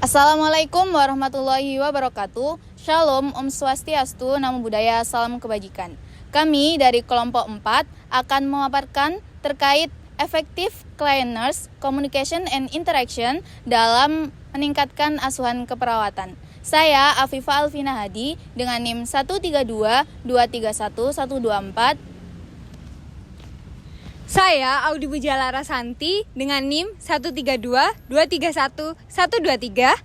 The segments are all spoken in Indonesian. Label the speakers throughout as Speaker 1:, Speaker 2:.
Speaker 1: Assalamualaikum warahmatullahi wabarakatuh. Shalom, Om Swastiastu, Namo Buddhaya, Salam Kebajikan. Kami dari kelompok 4 akan memaparkan terkait effective client nurse communication and interaction dalam meningkatkan asuhan keperawatan. Saya Afifah Alvina Hadi dengan NIM 132231124.
Speaker 2: Saya Audi Bujala Rasanti dengan NIM 132231123.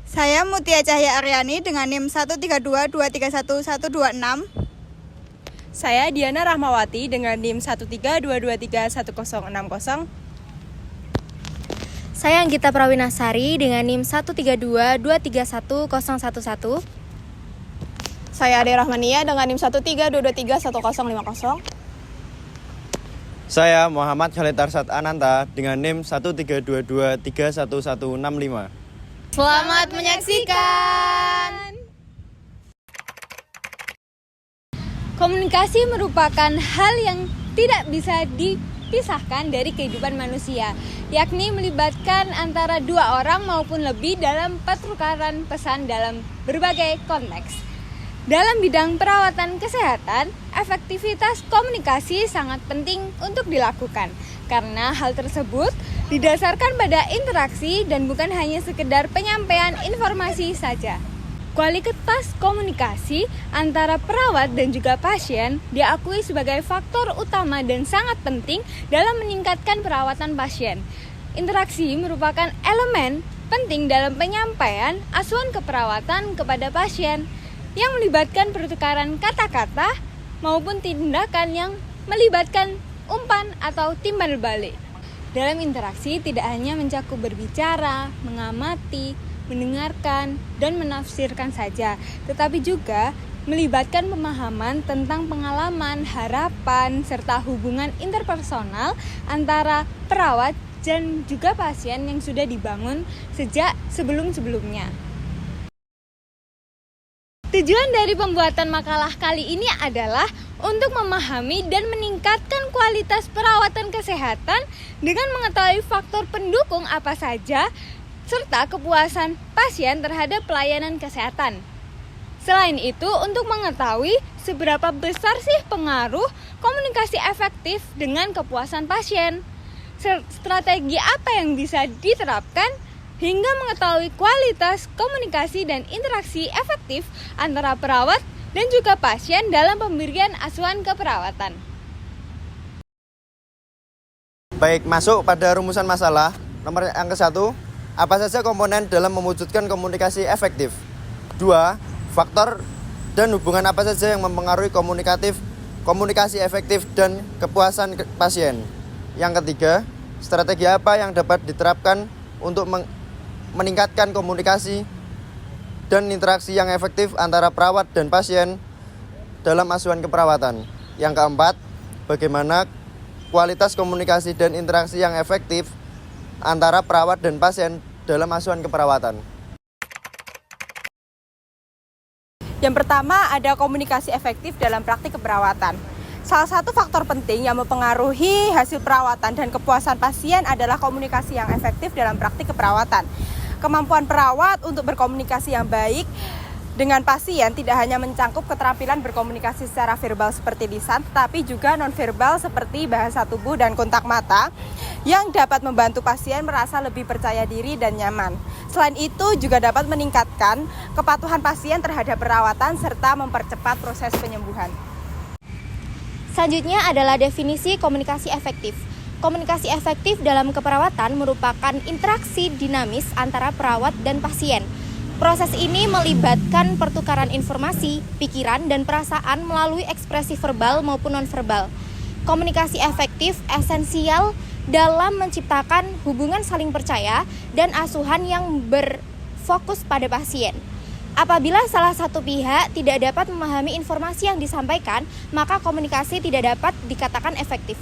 Speaker 3: Saya Mutia Cahya Aryani dengan NIM 132231126.
Speaker 4: Saya Diana Rahmawati dengan NIM 132231060.
Speaker 5: Saya Anggita Prawinasari dengan NIM 132231011.
Speaker 6: Saya Ade Rahmania dengan NIM 132231050.
Speaker 7: Saya Muhammad Khalid Arsad Ananta dengan NIM 132231165.
Speaker 1: Selamat menyaksikan.
Speaker 2: Komunikasi merupakan hal yang tidak bisa dipisahkan dari kehidupan manusia, yakni melibatkan antara dua orang maupun lebih dalam pertukaran pesan dalam berbagai konteks. Dalam bidang perawatan kesehatan, efektivitas komunikasi sangat penting untuk dilakukan karena hal tersebut didasarkan pada interaksi dan bukan hanya sekedar penyampaian informasi saja. Kualitas komunikasi antara perawat dan juga pasien diakui sebagai faktor utama dan sangat penting dalam meningkatkan perawatan pasien. Interaksi merupakan elemen penting dalam penyampaian asuhan keperawatan kepada pasien yang melibatkan pertukaran kata-kata maupun tindakan yang melibatkan umpan atau timbal balik. Dalam interaksi tidak hanya mencakup berbicara, mengamati, mendengarkan, dan menafsirkan saja, tetapi juga melibatkan pemahaman tentang pengalaman, harapan, serta hubungan interpersonal antara perawat dan juga pasien yang sudah dibangun sejak sebelum-sebelumnya. Tujuan dari pembuatan makalah kali ini adalah untuk memahami dan meningkatkan kualitas perawatan kesehatan dengan mengetahui faktor pendukung apa saja serta kepuasan pasien terhadap pelayanan kesehatan. Selain itu, untuk mengetahui seberapa besar sih pengaruh komunikasi efektif dengan kepuasan pasien, strategi apa yang bisa diterapkan, hingga mengetahui kualitas komunikasi dan interaksi efektif antara perawat dan juga pasien dalam pemberian asuhan keperawatan.
Speaker 7: Baik, masuk pada rumusan masalah. Nomor yang ke-1, apa saja komponen dalam mewujudkan komunikasi efektif? 2, faktor dan hubungan apa saja yang mempengaruhi komunikasi efektif dan kepuasan pasien? Yang ketiga, strategi apa yang dapat diterapkan untuk meningkatkan komunikasi dan interaksi yang efektif antara perawat dan pasien dalam asuhan keperawatan. Yang keempat, bagaimana kualitas komunikasi dan interaksi yang efektif antara perawat dan pasien dalam asuhan keperawatan.
Speaker 4: Yang pertama, ada komunikasi efektif dalam praktik keperawatan. Salah satu faktor penting yang mempengaruhi hasil perawatan dan kepuasan pasien adalah komunikasi yang efektif dalam praktik keperawatan. Kemampuan perawat untuk berkomunikasi yang baik dengan pasien tidak hanya mencakup keterampilan berkomunikasi secara verbal seperti lisan, tetapi juga nonverbal seperti bahasa tubuh dan kontak mata yang dapat membantu pasien merasa lebih percaya diri dan nyaman. Selain itu juga dapat meningkatkan kepatuhan pasien terhadap perawatan serta mempercepat proses penyembuhan.
Speaker 5: Selanjutnya adalah definisi komunikasi efektif. Komunikasi efektif dalam keperawatan merupakan interaksi dinamis antara perawat dan pasien. Proses ini melibatkan pertukaran informasi, pikiran, dan perasaan melalui ekspresi verbal maupun nonverbal. Komunikasi efektif esensial dalam menciptakan hubungan saling percaya dan asuhan yang berfokus pada pasien. Apabila salah satu pihak tidak dapat memahami informasi yang disampaikan, maka komunikasi tidak dapat dikatakan efektif.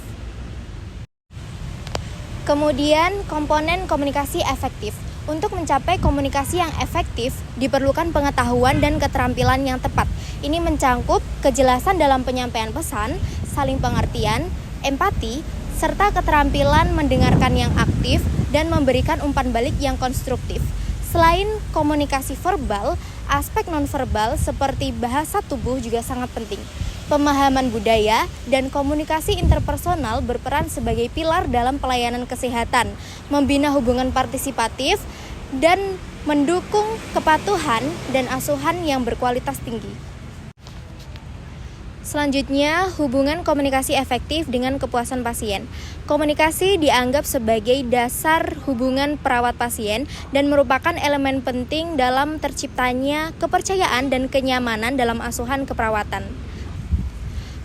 Speaker 5: Kemudian, komponen komunikasi efektif. Untuk mencapai komunikasi yang efektif, diperlukan pengetahuan dan keterampilan yang tepat. Ini mencakup kejelasan dalam penyampaian pesan, saling pengertian, empati, serta keterampilan mendengarkan yang aktif, dan memberikan umpan balik yang konstruktif. Selain komunikasi verbal, aspek nonverbal seperti bahasa tubuh juga sangat penting. Pemahaman budaya dan komunikasi interpersonal berperan sebagai pilar dalam pelayanan kesehatan, membina hubungan partisipatif, dan mendukung kepatuhan dan asuhan yang berkualitas tinggi. Selanjutnya, hubungan komunikasi efektif dengan kepuasan pasien. Komunikasi dianggap sebagai dasar hubungan perawat-pasien dan merupakan elemen penting dalam terciptanya kepercayaan dan kenyamanan dalam asuhan keperawatan.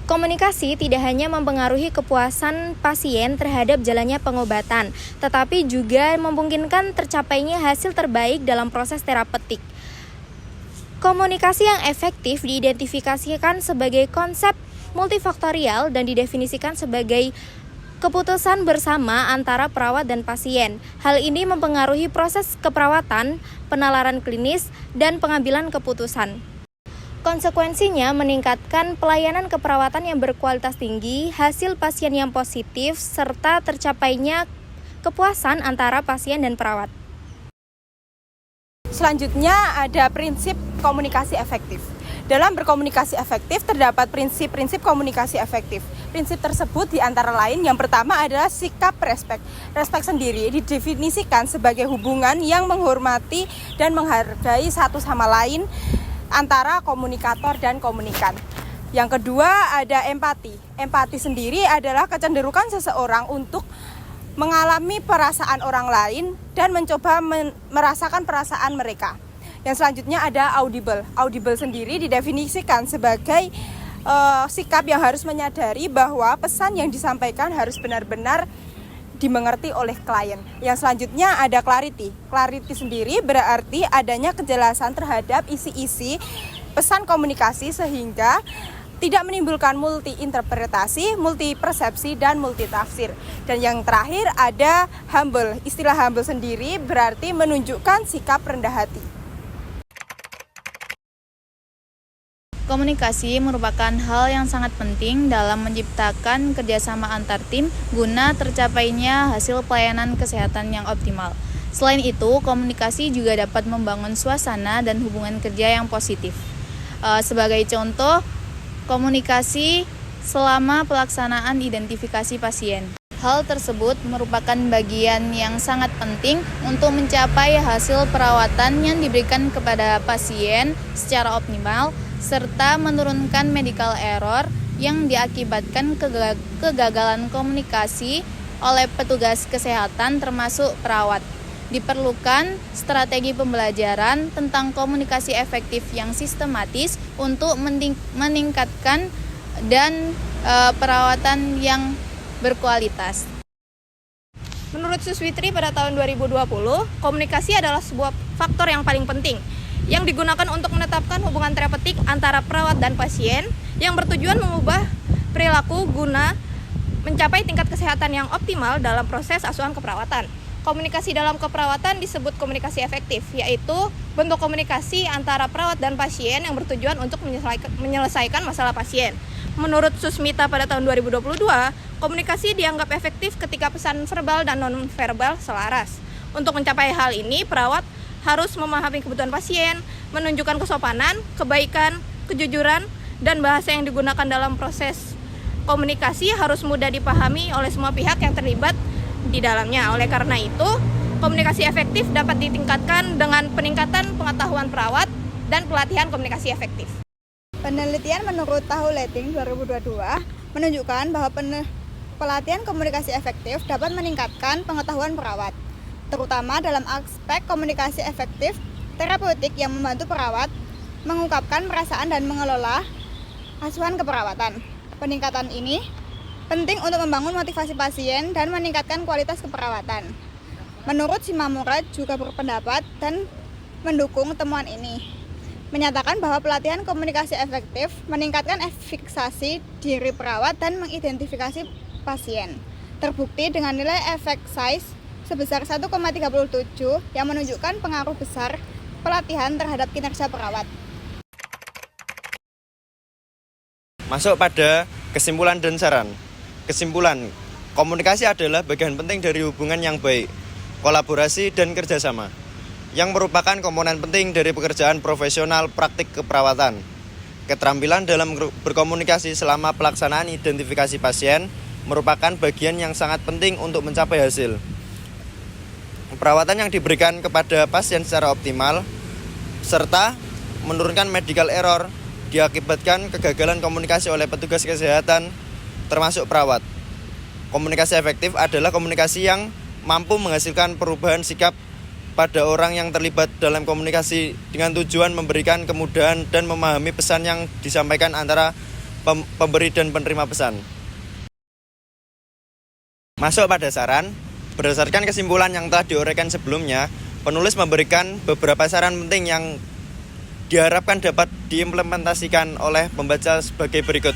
Speaker 5: Komunikasi tidak hanya mempengaruhi kepuasan pasien terhadap jalannya pengobatan, tetapi juga memungkinkan tercapainya hasil terbaik dalam proses terapeutik. Komunikasi yang efektif diidentifikasikan sebagai konsep multifaktorial dan didefinisikan sebagai keputusan bersama antara perawat dan pasien. Hal ini mempengaruhi proses keperawatan, penalaran klinis, dan pengambilan keputusan. Konsekuensinya meningkatkan pelayanan keperawatan yang berkualitas tinggi, hasil pasien yang positif, serta tercapainya kepuasan antara pasien dan perawat.
Speaker 4: Selanjutnya ada prinsip komunikasi efektif. Dalam berkomunikasi efektif terdapat prinsip-prinsip komunikasi efektif. Prinsip tersebut diantara lain yang pertama adalah sikap respek. Respek sendiri didefinisikan sebagai hubungan yang menghormati dan menghargai satu sama lain antara komunikator dan komunikan. Yang kedua ada empati. Empati sendiri adalah kecenderungan seseorang untuk mengalami perasaan orang lain dan mencoba merasakan perasaan mereka. Yang selanjutnya ada audible. Audible sendiri didefinisikan sebagai sikap yang harus menyadari bahwa pesan yang disampaikan harus benar-benar dimengerti oleh klien. Yang selanjutnya ada clarity. Clarity sendiri berarti adanya kejelasan terhadap isi-isi pesan komunikasi sehingga tidak menimbulkan multi-interpretasi, multi-persepsi, dan multitafsir. Dan yang terakhir ada humble. Istilah humble sendiri berarti menunjukkan sikap rendah hati.
Speaker 1: Komunikasi merupakan hal yang sangat penting dalam menciptakan kerjasama antar tim guna tercapainya hasil pelayanan kesehatan yang optimal. Selain itu, komunikasi juga dapat membangun suasana dan hubungan kerja yang positif. Sebagai contoh, komunikasi selama pelaksanaan identifikasi pasien. Hal tersebut merupakan bagian yang sangat penting untuk mencapai hasil perawatan yang diberikan kepada pasien secara optimal, serta menurunkan medical error yang diakibatkan kegagalan komunikasi oleh petugas kesehatan termasuk perawat. Diperlukan strategi pembelajaran tentang komunikasi efektif yang sistematis untuk meningkatkan dan perawatan yang berkualitas.
Speaker 6: Menurut Suswitri pada tahun 2020, komunikasi adalah sebuah faktor yang paling penting yang digunakan untuk menetapkan hubungan terapeutik antara perawat dan pasien yang bertujuan mengubah perilaku guna mencapai tingkat kesehatan yang optimal dalam proses asuhan keperawatan. Komunikasi dalam keperawatan disebut komunikasi efektif, yaitu bentuk komunikasi antara perawat dan pasien yang bertujuan untuk menyelesaikan masalah pasien. Menurut Susmita pada tahun 2022, komunikasi dianggap efektif ketika pesan verbal dan non-verbal selaras. Untuk mencapai hal ini, perawat harus memahami kebutuhan pasien, menunjukkan kesopanan, kebaikan, kejujuran, dan bahasa yang digunakan dalam proses komunikasi harus mudah dipahami oleh semua pihak yang terlibat di dalamnya. Oleh karena itu, komunikasi efektif dapat ditingkatkan dengan peningkatan pengetahuan perawat dan pelatihan komunikasi efektif.
Speaker 3: Penelitian menurut Tahu Letting 2022 menunjukkan bahwa pelatihan komunikasi efektif dapat meningkatkan pengetahuan perawat, terutama dalam aspek komunikasi efektif terapeutik yang membantu perawat mengungkapkan perasaan dan mengelola asuhan keperawatan. Peningkatan ini penting untuk membangun motivasi pasien dan meningkatkan kualitas keperawatan. Menurut Shimamura juga berpendapat dan mendukung temuan ini, menyatakan bahwa pelatihan komunikasi efektif meningkatkan efikasi diri perawat dan mengidentifikasi pasien. Terbukti dengan nilai effect size sebesar 1,37 yang menunjukkan pengaruh besar pelatihan terhadap kinerja perawat.
Speaker 7: Masuk pada kesimpulan dan saran. Kesimpulan, komunikasi adalah bagian penting dari hubungan yang baik. kolaborasi, dan kerjasama, yang merupakan komponen penting dari pekerjaan profesional praktik keperawatan. Keterampilan dalam berkomunikasi selama pelaksanaan identifikasi pasien merupakan bagian yang sangat penting untuk mencapai hasil. Perawatan yang diberikan kepada pasien secara optimal, serta menurunkan medical error diakibatkan kegagalan komunikasi oleh petugas kesehatan, termasuk perawat. Komunikasi efektif adalah komunikasi yang mampu menghasilkan perubahan sikap pada orang yang terlibat dalam komunikasi dengan tujuan memberikan kemudahan dan memahami pesan yang disampaikan antara pemberi dan penerima pesan. Masuk pada saran, berdasarkan kesimpulan yang telah diuraikan sebelumnya, penulis memberikan beberapa saran penting yang diharapkan dapat diimplementasikan oleh pembaca sebagai berikut.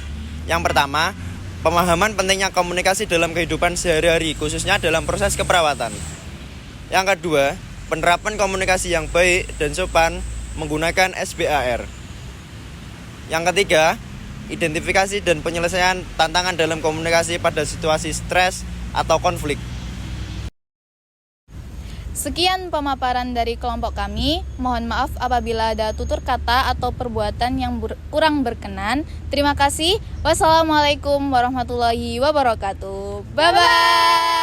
Speaker 7: Yang pertama, pemahaman pentingnya komunikasi dalam kehidupan sehari-hari, khususnya dalam proses keperawatan. Yang kedua, penerapan komunikasi yang baik dan sopan menggunakan SBAR. Yang ketiga, identifikasi dan penyelesaian tantangan dalam komunikasi pada situasi stres atau konflik.
Speaker 1: Sekian pemaparan dari kelompok kami. Mohon maaf apabila ada tutur kata atau perbuatan yang kurang berkenan. Terima kasih. Wassalamualaikum warahmatullahi wabarakatuh. Bye-bye.